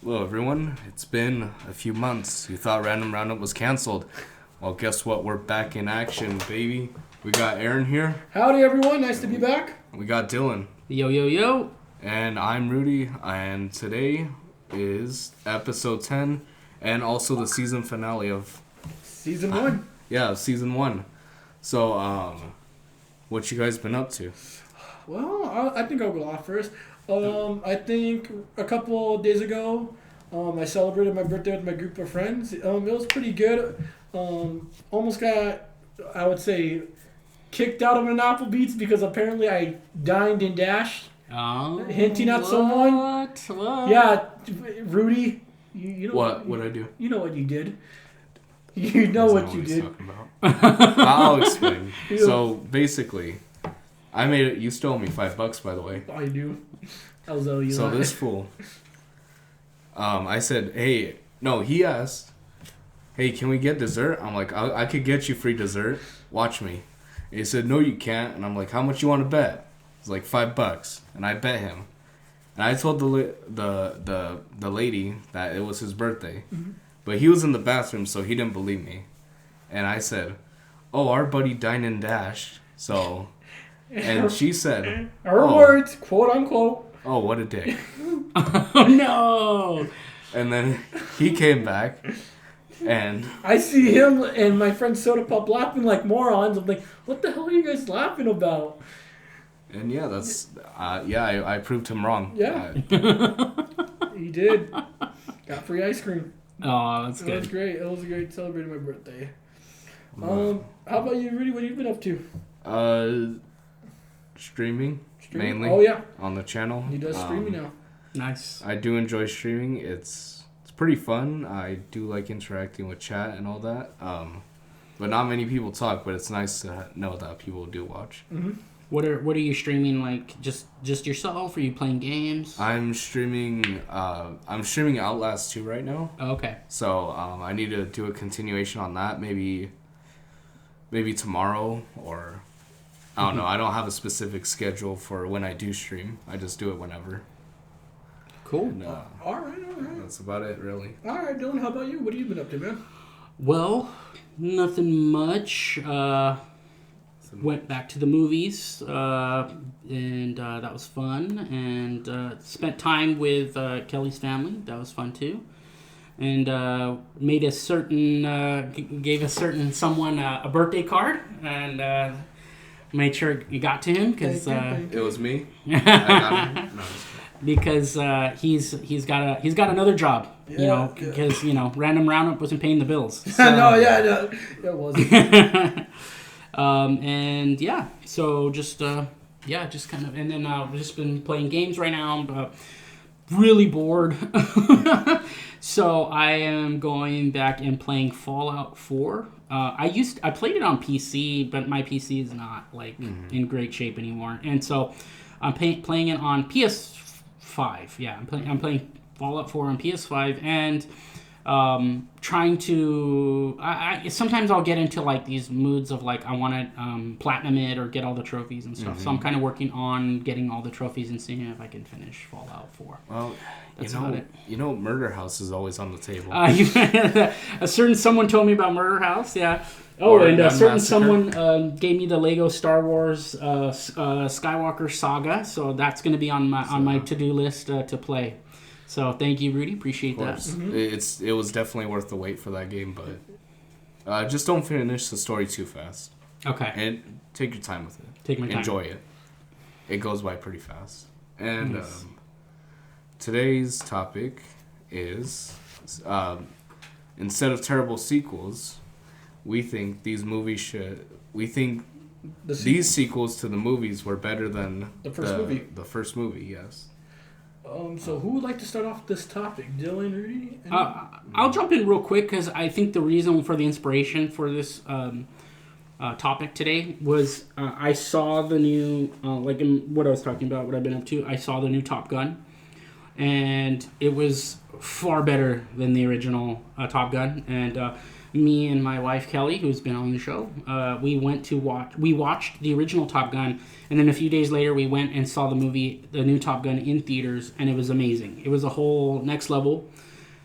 Hello, everyone. It's been a few months. You thought Random Roundup was canceled. Well, guess what? We're back in action, baby. We got Aaron here. Howdy, everyone. Nice to be back. We got Dylan. Yo, yo, yo. And I'm Rudy. And today is episode 10 and also the season finale of... Season 1. Yeah, season 1. So, what you guys been up to? Well, I think I'll go off first. I think a couple days ago, I celebrated my birthday with my group of friends. It was pretty good. Almost got, I would say, kicked out of an Applebee's because apparently I dined and dashed. Oh, Hinting at someone. What? Yeah, Rudy. You know What I do? You know what you did. You know what you did. I'll explain. So, basically... I made it. You stole me $5, by the way. I do. So this fool. I said, hey, no. He asked, hey, can we get dessert? I'm like, I could get you free dessert. Watch me. And he said, no, you can't. And I'm like, how much you want to bet? It's like $5, and I bet him. And I told the lady that it was his birthday, but he was in the bathroom, so he didn't believe me. And I said, oh, our buddy dined and dashed, so. And she said... Her words, quote unquote. Oh, what a dick. Oh, no. And then he came back, and... I see him and my friend Soda Pop laughing like morons. I'm like, what the hell are you guys laughing about? And yeah, that's... I proved him wrong. Yeah. He did. Got free ice cream. Oh, that's good. It was great. It was great celebrating my birthday. How about you, Rudy? What have you been up to? Streaming, mainly. Oh, yeah. On the channel. He does streaming now. Nice. I do enjoy streaming. It's pretty fun. I do like interacting with chat and all that. But not many people talk, but it's nice to know that people do watch. Mm-hmm. What are you streaming, like just yourself? Are you playing games? I'm streaming Outlast 2 right now. Oh, okay. So I need to do a continuation on that. Maybe tomorrow, or I don't know. I don't have a specific schedule for when I do stream. I just do it whenever. Cool. And, All right. that's about it, really. All right, Dylan, how about you? What have you been up to, man? Well, nothing much. Went back to the movies, and that was fun. And spent time with Kelly's family. That was fun too. And gave a certain someone a birthday card, and made sure you got to him because it was me. I got him. No, because he's got another job, because Random Roundup wasn't paying the bills. So. No, it wasn't. And yeah, so just kind of, and then I've just been playing games right now. I'm really bored. So I am going back and playing Fallout 4. I played it on PC, but my PC is not in great shape anymore. And so I'm playing it on PS5. Yeah, I'm playing Fallout 4 on PS5, and trying to I sometimes I'll get into like these moods of like I want to platinum it or get all the trophies and stuff. So I'm kind of working on getting all the trophies and seeing if I can finish Fallout 4. Well, that's about it. Murder House is always on the table. A certain someone told me about Murder House. Yeah. Oh, and a certain someone gave me the Lego Star Wars Skywalker Saga. So that's going to be on my to-do list to play. So thank you, Rudy. Appreciate that. Mm-hmm. It was definitely worth the wait for that game, but just don't finish the story too fast. Okay. And take your time with it. Take my time. Enjoy it. It goes by pretty fast. And nice. Today's topic is instead of terrible sequels, we think these sequels to the movies were better than the first movie. The first movie, yes. So who would like to start off this topic? Dylan, Rudy? I'll jump in real quick because I think the reason for the inspiration for this topic today was I saw the new, what I was talking about, what I've been up to. I saw the new Top Gun, and it was far better than the original Top Gun. And me and my wife Kelly, who's been on the show, we watched the original Top Gun, and then a few days later we went and saw the new Top Gun in theaters, and it was amazing. It was a whole next level,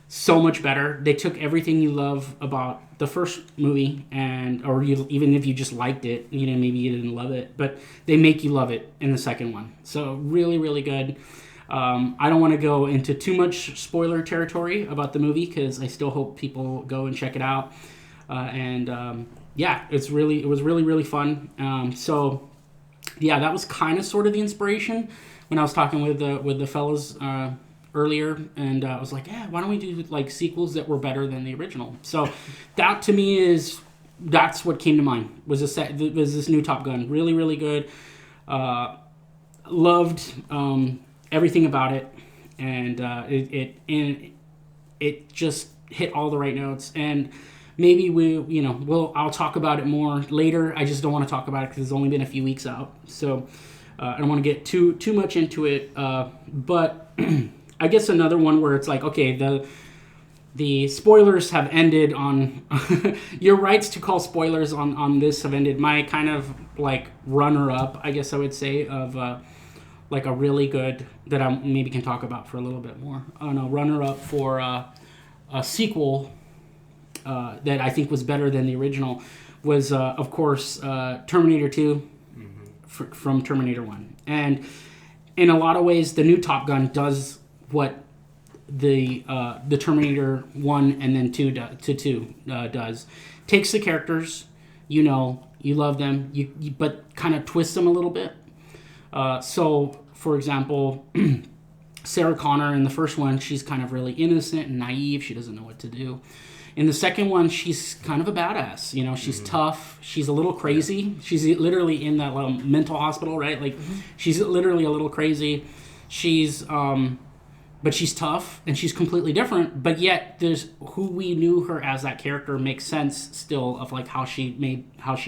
so much better. They took everything you love about the first movie, even if you just liked it, maybe you didn't love it, but they make you love it in the second one. So really, really good. I don't want to go into too much spoiler territory about the movie because I still hope people go and check it out. It was really, really fun. That was kind of sort of the inspiration when I was talking with the fellas earlier, and I was like, why don't we do like sequels that were better than the original? So that to me that's what came to mind was this new Top Gun. Really, really good. Loved everything about it, and it just hit all the right notes. And maybe I'll talk about it more later. I just don't want to talk about it because it's only been a few weeks out, so I don't want to get too much into it. But I guess another one where it's like, okay, the spoilers have ended on your rights to call spoilers on this have ended. My kind of like runner-up, I guess I would say, of like a really good that I maybe can talk about for a little bit more. Runner-up for a sequel that I think was better than the original was, of course, Terminator 2 from Terminator 1. And in a lot of ways, the new Top Gun does what the Terminator 1 and then 2 does. Takes the characters, you love them, but kind of twists them a little bit. So, for example, Sarah Connor in the first one, she's kind of really innocent and naive. She doesn't know what to do. In the second one, she's kind of a badass. She's tough. She's a little crazy. She's literally in that little mental hospital, right? Like, she's literally a little crazy. She's, but she's tough and she's completely different. But yet, there's who we knew her as that character makes sense still of like how she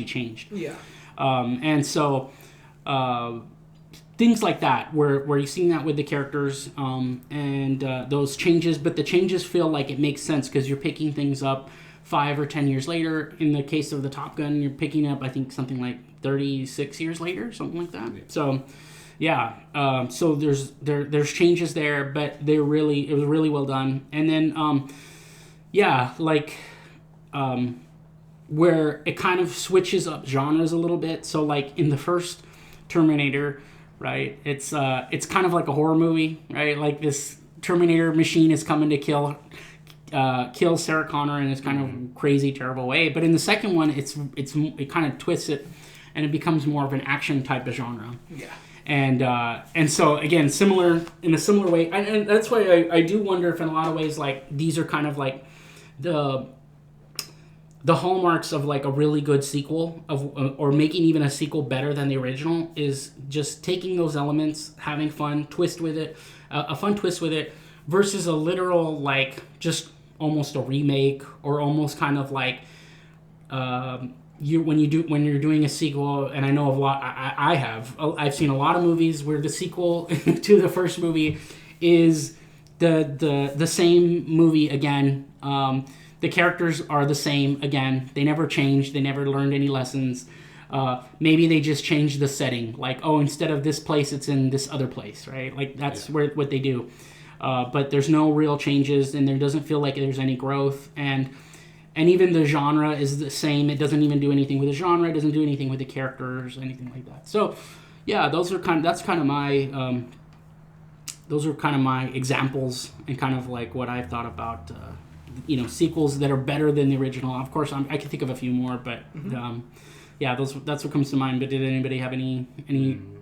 changed. Yeah. And so. Things like that, where you're seeing that with the characters and those changes, but the changes feel like it makes sense because you're picking things up 5 or 10 years later. In the case of the Top Gun, you're picking up, I think, something like 36 years later, something like that. Yeah. So there's changes there, but it was really well done. And then where it kind of switches up genres a little bit. So like in the first Terminator, right? It's kind of like a horror movie, right? Like this Terminator machine is coming to kill Sarah Connor in this kind of crazy, terrible way. But in the second one, it kind of twists it, and it becomes more of an action type of genre. Yeah. And so again, in a similar way, and that's why I do wonder if in a lot of ways like these are kind of like the hallmarks of like a really good sequel or making even a sequel better than the original is just taking those elements, having fun, a fun twist with it, versus a literal like just almost a remake or almost kind of like when you're doing a sequel. And I know I've seen a lot of movies where the sequel to the first movie is the same movie again. The characters are the same again. They never changed. They never learned any lessons. Maybe they just changed the setting. Like, instead of this place, it's in this other place, right? Like, that's what they do. But there's no real changes, and there doesn't feel like there's any growth. And even the genre is the same. It doesn't even do anything with the genre. It doesn't do anything with the characters, anything like that. So, yeah, those are kind of my examples and kind of like what I've thought about. Sequels that are better than the original. Of course, I can think of a few more, but that's what comes to mind. But did anybody have any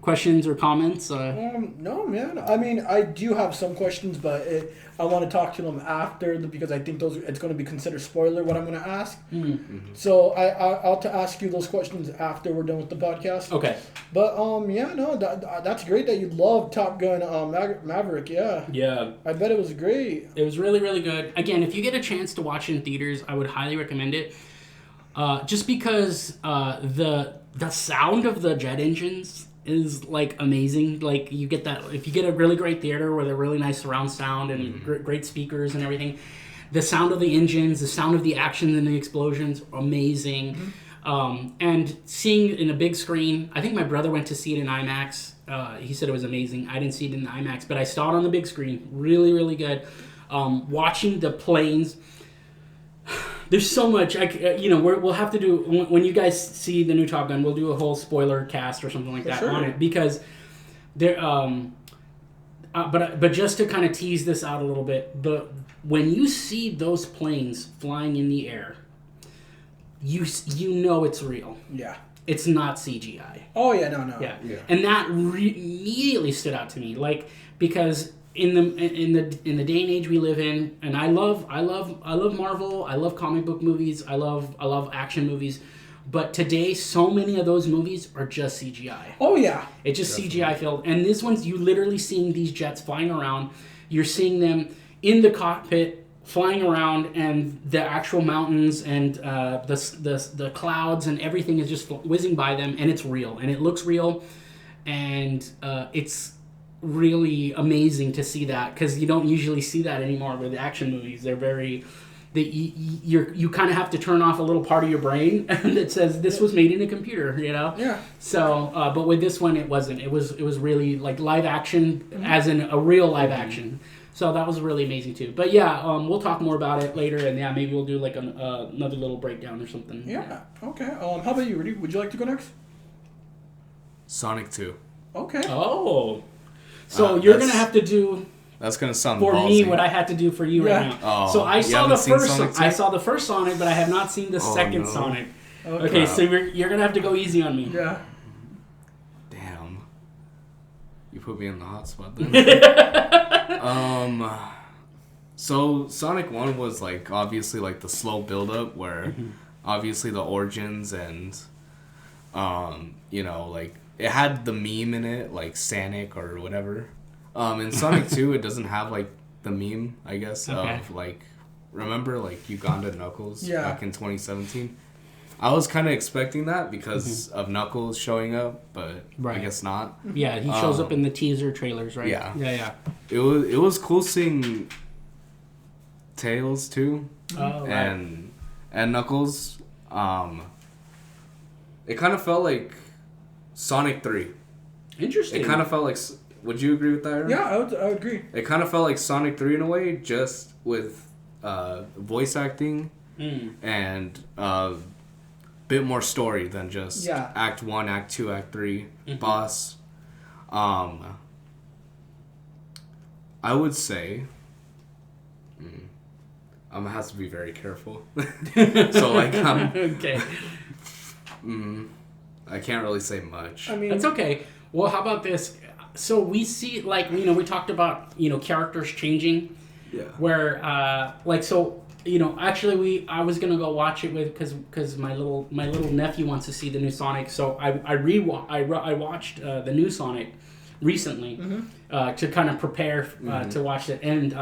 questions or comments? No, man. I mean, I do have some questions, but I want to talk to them after because I think it's going to be considered spoiler what I'm going to ask. Mm-hmm. So I'll ask you those questions after we're done with the podcast. Okay. But that's great that you love Top Gun Maverick. Yeah. Yeah. I bet it was great. It was really, really good. Again, if you get a chance to watch it in theaters, I would highly recommend it. Just because the sound of the jet engines is like amazing. Like you get that if you get a really great theater with a really nice surround sound and great speakers and everything. The sound of the engines, the sound of the action and the explosions, amazing. And seeing it in a big screen, I think my brother went to see it in IMAX. He said it was amazing. I didn't see it in IMAX, but I saw it on the big screen. Really, really good. Watching the planes. There's so much. We'll have to do when you guys see the new Top Gun. We'll do a whole spoiler cast or something like that on it because there. But just to kind of tease this out a little bit, when you see those planes flying in the air, you know it's real. Yeah. It's not CGI. Oh yeah, no. Yeah. And that immediately stood out to me, like because. In the day and age we live in, and I love Marvel. I love comic book movies. I love action movies, but today so many of those movies are just CGI. Oh yeah, it's just CGI filled. And this one's you literally seeing these jets flying around. You're seeing them in the cockpit flying around, and the actual mountains and the clouds and everything is just whizzing by them, and it's real and it looks real, and it's really amazing to see that because you don't usually see that anymore with action movies. They're very you kind of have to turn off a little part of your brain that says this was made in a computer, Yeah. So but with this one it wasn't. It was really like live action, as in a real live action. So that was really amazing too. But yeah, we'll talk more about it later, and yeah, maybe we'll do like another little breakdown or something. Yeah. Okay. How about you, Rudy? Would you like to go next? Sonic 2. Okay. Oh. So you're gonna have to do that's gonna sound for ballsy. me what I had to do for you right now. Oh, so I saw the first. Sonic I saw the first Sonic, but I have not seen the second Sonic. Okay, so you're gonna have to go easy on me. Yeah. Damn. You put me in the hot spot then. So Sonic 1 was like obviously like the slow build up where obviously the origins and like it had the meme in it, like Sonic or whatever. In Sonic 2, it doesn't have, like, the meme, I guess, of, like, remember, like, Uganda Knuckles back in 2017? I was kind of expecting that because of Knuckles showing up, but I guess not. Yeah, he shows up in the teaser trailers, right? Yeah. Yeah. It was cool seeing Tails, too, and Knuckles. It kind of felt like Sonic 3. Interesting. It kind of felt like... Would you agree with that, Aaron? Yeah, I would agree. It kind of felt like Sonic 3 in a way, just with voice acting and a bit more story than just Act 1, Act 2, Act 3, boss. I would say... I'm going to have to be very careful. So, like, okay. I can't really say much. I mean, that's okay. Well, how about this? So we see, like, we talked about, characters changing. Yeah. Where, actually I was gonna go watch it with because my little nephew wants to see the new Sonic. So I watched the new Sonic recently to kind of prepare to watch it, and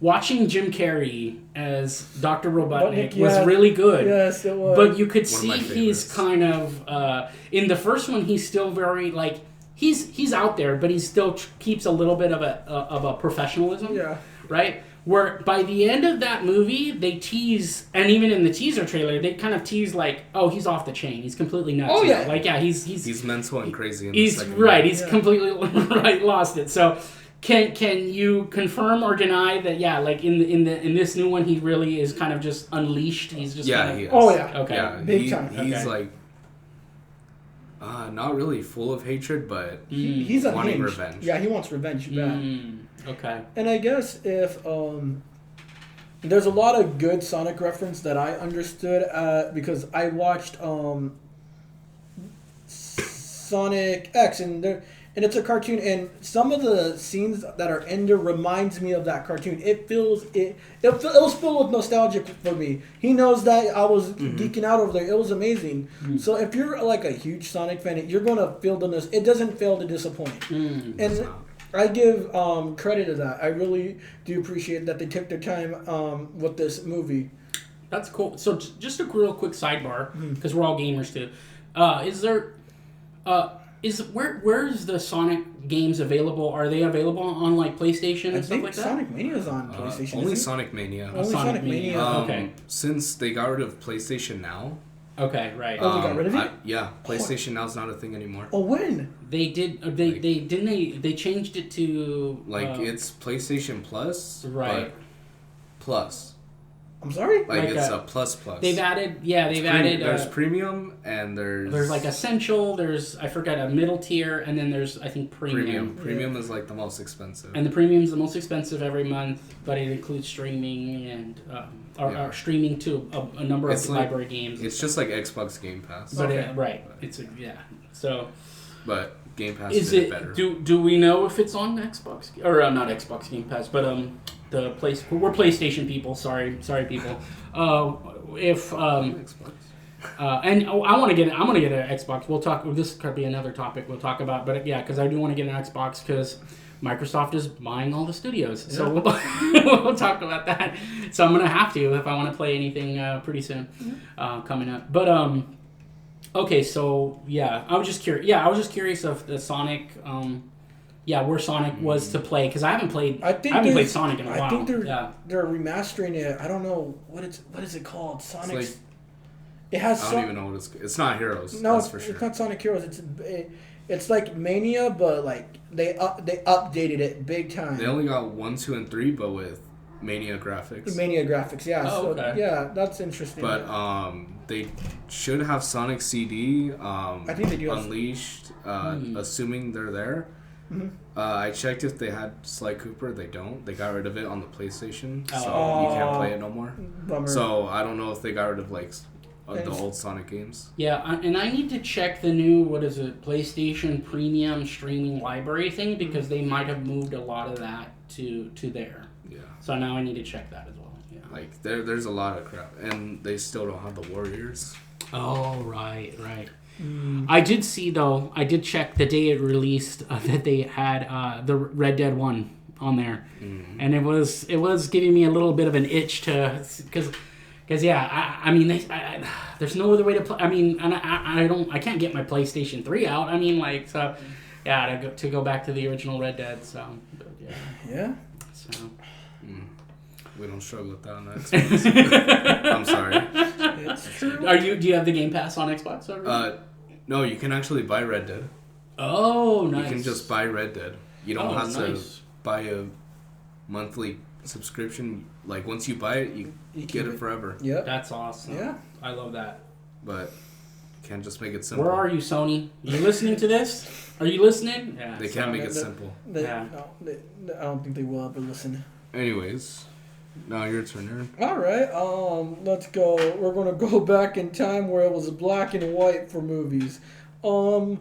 watching Jim Carrey as Dr. Robotnik was really good. Yes, it was. But you could see he's kind of in the first one he's still very like he's out there, but he still keeps a little bit of a professionalism. Yeah. Right? Where by the end of that movie they tease, and even in the teaser trailer they kind of tease like, oh, he's off the chain, he's completely nuts. Oh yeah. Like he's mental and crazy. He's right. He's completely lost it. So. Can you confirm or deny that? Yeah, like in this new one, he really is kind of just unleashed. He's just he is. Oh yeah, okay, yeah, big time. He's like not really full of hatred, but he's wanting unhinged. revenge. Yeah, he wants revenge bad. Okay. And I guess if there's a lot of good Sonic reference that I understood because I watched Sonic X and it's a cartoon, and some of the scenes that are in there reminds me of that cartoon. It was filled with nostalgia for me. He knows that I was geeking out over there. It was amazing. So if you're like a huge Sonic fan, you're gonna feel it doesn't fail to disappoint. And I give credit to that. I really do appreciate that they took their time with this movie. That's cool. So just a real quick sidebar, because we're all gamers too. Is there where's the Sonic games available? Are they available on like PlayStation and stuff like that? Sonic Mania's on PlayStation. Only Sonic Mania. Only Sonic Mania. Okay. Since they got rid of PlayStation Now. Okay, right. Oh, they got rid of it? Yeah, PlayStation Now's not a thing anymore. Oh, when? They did. They changed it to it's PlayStation Plus, right? But Plus. I'm sorry. Like it's a plus. They've added. Yeah, they've added. There's premium and there's like essential. There's I forgot a middle tier, and then there's I think premium. Premium is like the most expensive. And the premium's the most expensive every month, but it includes streaming and or streaming to a number of library games. It's just like Xbox Game Pass. But it's so. But Game Pass is did it better. Do we know if it's on Xbox or not Xbox Game Pass, but the place we're PlayStation people. Sorry people. Xbox. And I'm gonna get an Xbox. We'll talk. This could be another topic we'll talk about. But yeah, because I do want to get an Xbox because Microsoft is buying all the studios. Yeah. So we'll talk about that. So I'm gonna have to if I want to play anything pretty soon coming up. But okay, so yeah, I was just curious. Yeah, I was just curious of the Sonic. Where Sonic was to play because I haven't played played Sonic in a while. I think they're remastering it. I don't know what is it called? Sonic. It has. I don't even know what it's not Heroes. No, that's for sure. It's not Sonic Heroes. It's like Mania, but like they updated it big time. They only got 1, 2, and 3, but with Mania graphics. Mania graphics, yeah. Oh, okay. Yeah, that's interesting. But they should have Sonic CD. I think they do. Unleashed, assuming they're there. Mm-hmm. I checked if they had Sly Cooper. They don't. They got rid of it on the PlayStation, so you can't play it no more. Bummer. So I don't know if they got rid of the old Sonic games. Yeah, and I need to check the new PlayStation Premium streaming library thing because they might have moved a lot of that to there. Yeah. So now I need to check that as well. Yeah. Like there's a lot of crap, and they still don't have the Warriors. Oh right. I did see though. I did check the day it released that they had the Red Dead 1 on there, and it was giving me a little bit of an itch to because I mean there's no other way to play. I mean, and I can't get my PlayStation 3 out. I mean to go back to the original Red Dead. So yeah. So. We don't struggle with that on the Xbox. I'm sorry. It's true. Do you have the Game Pass on Xbox already? No, you can actually buy Red Dead. Oh, nice. You can just buy Red Dead. You don't have to nice. buy a monthly subscription. Like once you buy it, you get it forever. Yep. That's awesome. Yeah. I love that. But you can't just make it simple. Where are you, Sony? You listening to this? Are you listening? Yeah. They can't make it simple. I don't think they will ever listen. Anyways, now your turn, Aaron. All right. Let's go. We're gonna go back in time where it was black and white for movies. I'll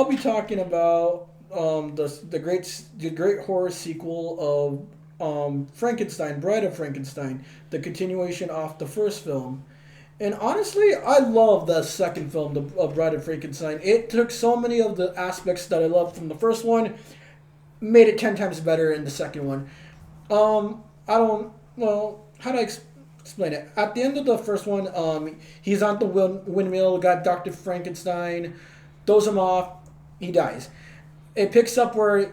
be talking about the great horror sequel of Frankenstein, Bride of Frankenstein, the continuation off the first film. And honestly, I love the second film, of Bride of Frankenstein. It took so many of the aspects that I loved from the first one, made it 10 times better in the second one. How do I explain it? At the end of the first one, he's on the windmill, got Dr. Frankenstein, throws him off, he dies. It picks up where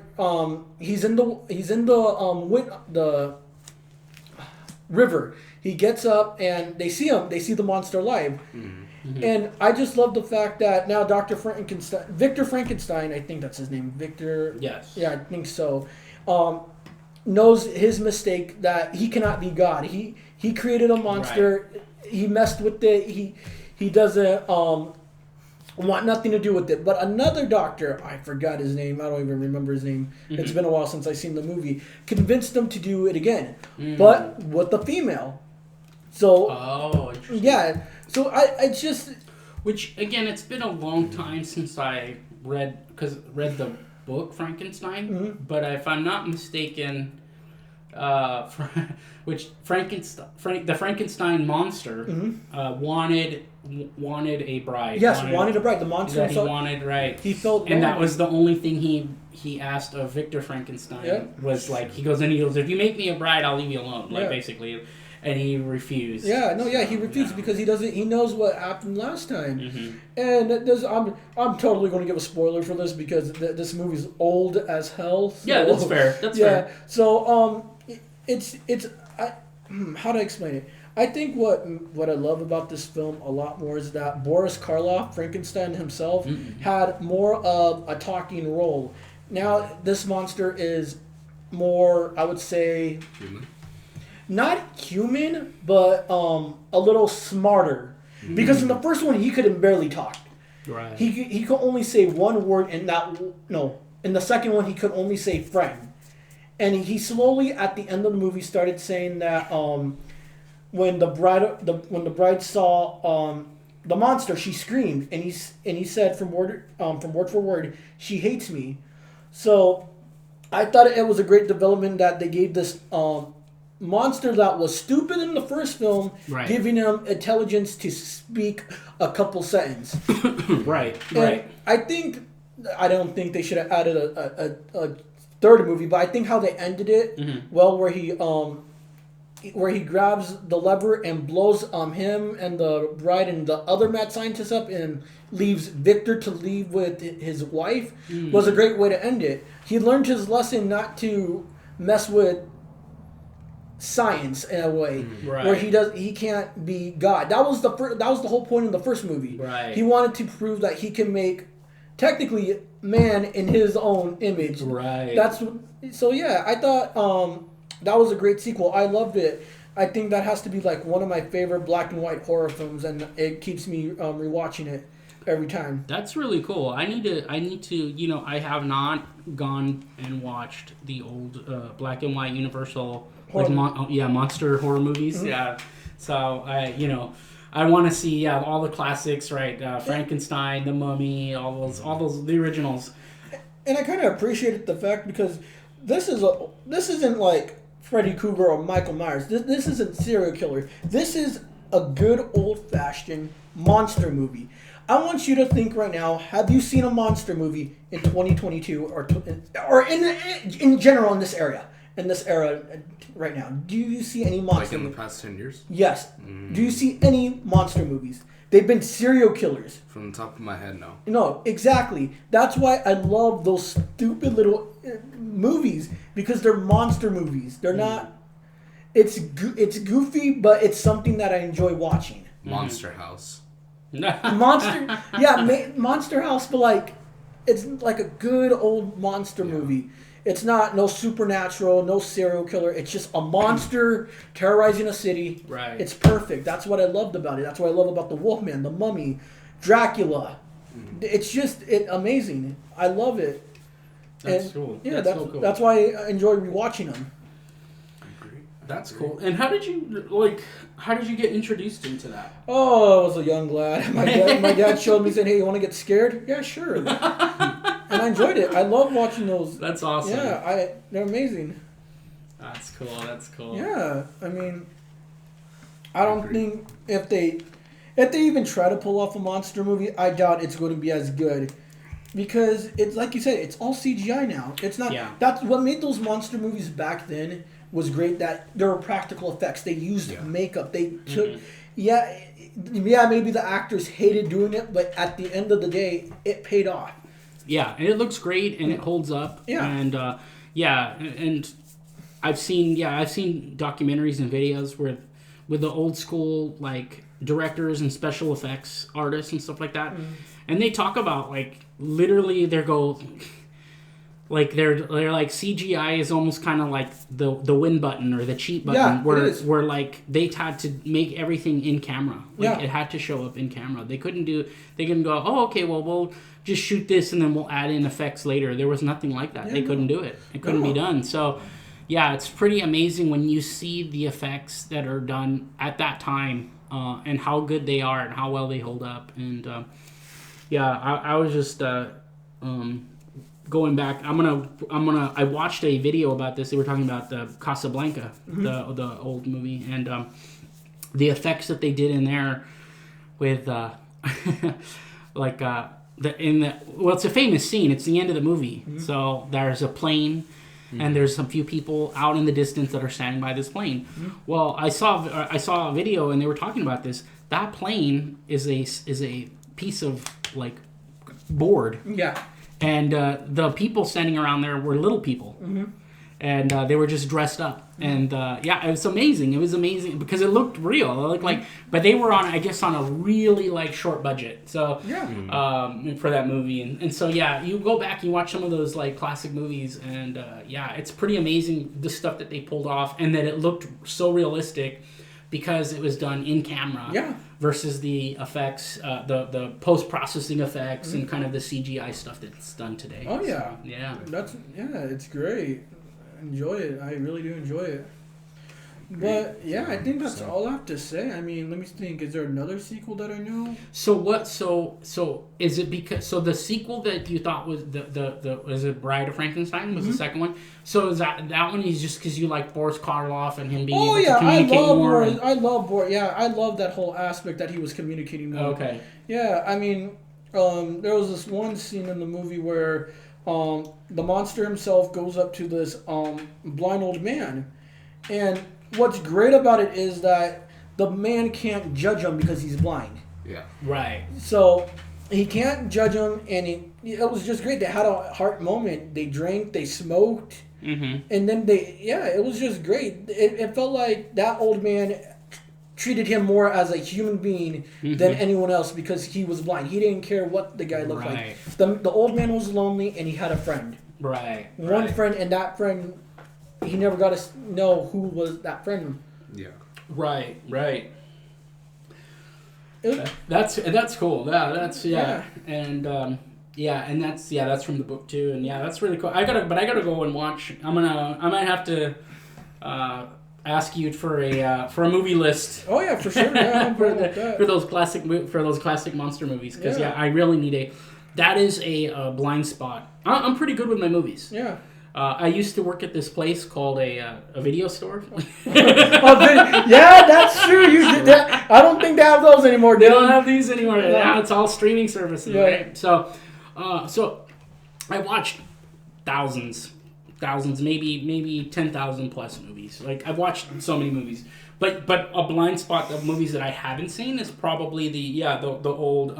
he's in the river. He gets up and they see him. They see the monster alive. Mm-hmm. And I just love the fact that now Victor Frankenstein, I think that's his name. Victor. Yes. Yeah, I think so. Knows his mistake that he cannot be God. He created a monster. Right. He messed with it. He doesn't want nothing to do with it. But another doctor, I forgot his name. I don't even remember his name. Mm-hmm. It's been a while since I've seen the movie. Convinced him to do it again, but with a female. So. Oh, interesting. Yeah. So I just. Which again, it's been a long time since I read the book Frankenstein, mm-hmm. but if I'm not mistaken, the Frankenstein monster wanted a bride. Yes, wanted a bride. The monster that he wanted, right? He felt, and that was the only thing he asked of Victor Frankenstein. Yep. Was like he goes, if you make me a bride, I'll leave you alone. Like basically, and he refused. Yeah, no, yeah, he refused Yeah. because he knows what happened last time. Mhm. And I'm totally going to give a spoiler for this because this movie's old as hell. So, Yeah, that's fair. That's fair. So it's how do I explain it? I think what I love about this film a lot more is that Boris Karloff, Frankenstein himself, had more of a talking role. Now this monster is more, I would say, Human. not human, but a little smarter. Because in the first one he couldn't barely talk. Right. He could only say one word, and in the second one he could only say friend. And he slowly at the end of the movie started saying that when the bride saw the monster, she screamed, and he said from word for word, she hates me. So I thought it was a great development that they gave this monster that was stupid in the first film, Right. giving him intelligence to speak a couple sentences. Right. And Right. I don't think they should have added a third movie, but I think how they ended it well, where he grabs the lever and blows him and the bride and the other mad scientist up and leaves Victor to leave with his wife was a great way to end it. He learned his lesson not to mess with science in a way Right. where he can't be God. That was the whole point of the first movie. Right. He wanted to prove that he can make technically man in his own image. Right. Yeah, I thought that was a great sequel. I loved it. I think that has to be like one of my favorite black and white horror films, and it keeps me rewatching it every time. That's really cool. I need to. You know, I have not gone and watched the old black and white Universal monster horror movies. Mm-hmm. Yeah. So I want to see all the classics, right? Frankenstein, The Mummy, all those the originals. And I kind of appreciated the fact because this isn't like Freddy Krueger or Michael Myers. This isn't serial killer. This is a good old-fashioned monster movie. I want you to think right now, have you seen a monster movie in 2022 or in general in this era right now? Do you see any monster Like in the movies? past 10 years? Yes. Do you see any monster movies? They've been serial killers. From the top of my head, no. No, exactly. That's why I love those stupid little movies because they're monster movies. They're not. It's goofy, but it's something that I enjoy watching. Monster House. Monster House, but like it's like a good old monster movie. It's not no supernatural, no serial killer. It's just a monster terrorizing a city. Right. It's perfect. That's what I loved about it. That's what I love about the Wolfman, the Mummy, Dracula. It's just amazing. I love it. That's cool. Yeah, that's so cool. That's why I enjoy rewatching them. That's cool. And how did you get introduced into that? Oh, I was a young lad. My dad showed me, saying, "Hey, you want to get scared?" Yeah, sure. And I enjoyed it. I love watching those. That's awesome. Yeah, they're amazing. That's cool. That's cool. Yeah, I mean, I don't think if they even try to pull off a monster movie, I doubt it's going to be as good. Because it's like you said, it's all CGI now. It's not. Yeah. That's what made those monster movies back then was great. That there were practical effects. They used makeup. They took. Yeah, maybe the actors hated doing it, but at the end of the day, it paid off. Yeah, and it looks great and it holds up. Yeah. And and I've seen documentaries and videos with the old school like directors and special effects artists and stuff like that. And they talk about like literally they're like CGI is almost kind of like the win button or the cheat button where like they had to make everything in camera. Like it had to show up in camera. They couldn't go, "Oh, okay, well we'll just shoot this and then we'll add in effects later." There was nothing like that. They couldn't do it. It couldn't be done. So yeah, it's pretty amazing when you see the effects that are done at that time and how good they are and how well they hold up. And I was just going back. I watched a video about this. They were talking about the Casablanca, the old movie, and the effects that they did in there with it's a famous scene. It's the end of the movie. So there's a plane, and there's a few people out in the distance that are standing by this plane. Well, I saw a video and they were talking about this. That plane is a piece of like board. Yeah. And the people standing around there were little people. And they were just dressed up. And it was amazing. It was amazing because it looked real. It looked like, but they were on a really like short budget. So for that movie. And so, you go back, you watch some of those like classic movies and it's pretty amazing the stuff that they pulled off and that it looked so realistic because it was done in camera versus the effects, the post-processing effects and kind of the CGI stuff that's done today. Oh, yeah. So, yeah. It's great. Enjoy it. I really do enjoy it. But I think that's all I have to say. I mean, let me think. Is there another sequel that I know? So what? So is it because the sequel that you thought was the was it Bride of Frankenstein was the second one? So is that one is just because you like Boris Karloff and him being able to communicate more? I love Boris. Yeah, I love that whole aspect that he was communicating more. Okay. Yeah, I mean, there was this one scene in the movie where the monster himself goes up to this blind old man, and what's great about it is that the man can't judge him because he's blind. Yeah. Right. So he can't judge him, and it was just great. They had a heart moment. They drank, they smoked, and then it was just great. It felt like that old man treated him more as a human being than anyone else because he was blind. He didn't care what the guy looked like. The old man was lonely, and he had a friend. Right. One friend, and that friend, he never got to know who was that friend. Yeah. Right. That's cool. And and that's from the book too. And that's really cool. I gotta go and watch. I might have to ask you for a movie list. Oh yeah, for sure. Yeah, for those classic monster movies because I really need that is a blind spot. I'm pretty good with my movies. Yeah. I used to work at this place called a video store. Yeah, that's true. You did that. I don't think they have those anymore. They don't have these anymore. Yeah, it's all streaming services, right? So I watched thousands, maybe 10,000 plus movies. Like I've watched so many movies, but a blind spot of movies that I haven't seen is probably the old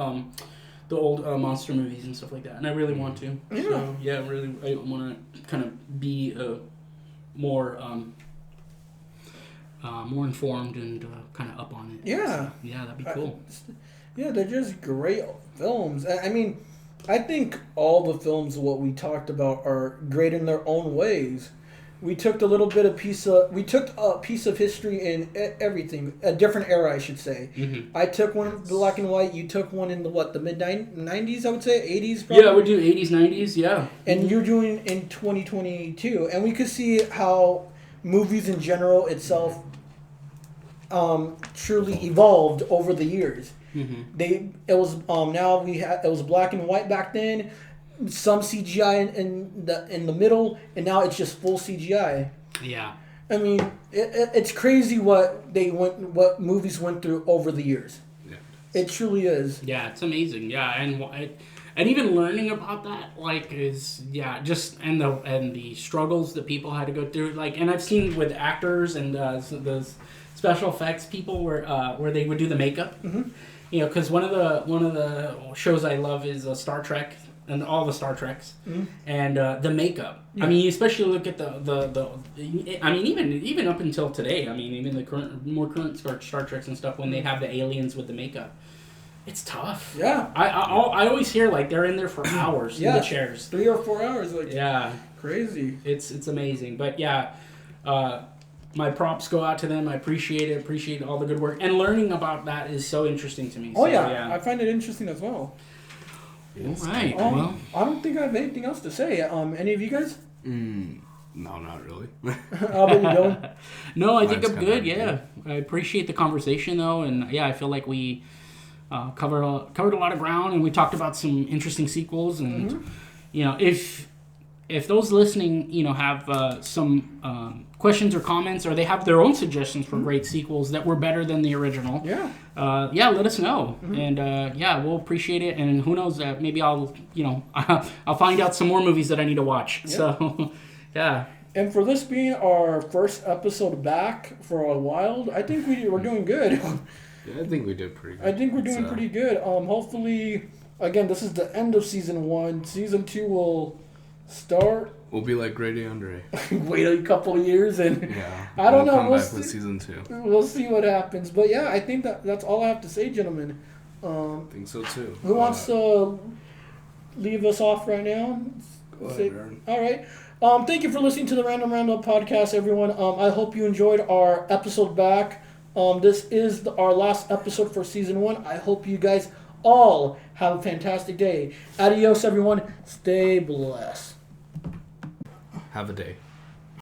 monster movies and stuff like that, and I really want to. Yeah. So really, I want to kind of be more informed and kind of up on it. Yeah. So, that'd be cool. They're just great films. I mean, I think all the films what we talked about are great in their own ways. We took a piece of history in everything, a different era, I should say. I took one black and white. You took one in the mid 90s, I would say, 80s. Probably. Yeah, we do 80s, 90s. Yeah, and you're doing in 2022, and we could see how movies in general itself truly evolved over the years. It was black and white back then. Some CGI in the middle, and now it's just full CGI. Yeah. I mean, it's crazy what movies went through over the years. Yeah. It truly is. Yeah, it's amazing. Yeah, and even learning about that, like, is just and the struggles that people had to go through, like, and I've seen with actors and the special effects people where they would do the makeup. You know, because one of the shows I love is Star Trek. And all the Star Treks, and the makeup. Yeah. I mean, you especially look at the. I mean, even up until today. I mean, even the more current Star Treks and stuff when they have the aliens with the makeup, it's tough. Yeah. I always hear like they're in there for hours in the chairs. 3 or 4 hours. Like crazy. It's amazing, but my props go out to them. I appreciate it. Appreciate all the good work, and learning about that is so interesting to me. Oh so, I find it interesting as well. Yes. All right. Well, I don't think I have anything else to say. Any of you guys? No, not really. How about you, Dylan? No, I think I'm good. Yeah, I appreciate the conversation though, and I feel like we covered a lot of ground, and we talked about some interesting sequels, and if those listening, have some questions or comments, or they have their own suggestions for great sequels that were better than the original, let us know, and we'll appreciate it. And who knows, maybe I'll find out some more movies that I need to watch. So, And for this being our first episode back for a while, I think we're doing good. Yeah, I think we did pretty good. I think we're doing pretty good. Hopefully, again, this is the end of season 1. Season 2 will start. We'll be like GradeAunderA. Wait a couple of years and Yeah. I don't know. Come We'll back see. with season 2. We'll see what happens. But yeah, I think that's all I have to say, gentlemen. I think so too. Who wants to leave us off right now? Go ahead, Aaron. All right. Thank you for listening to the Random Roundup podcast, everyone. I hope you enjoyed our episode back. This is our last episode for season 1. I hope you guys all have a fantastic day. Adios, everyone. Stay blessed. Have a day.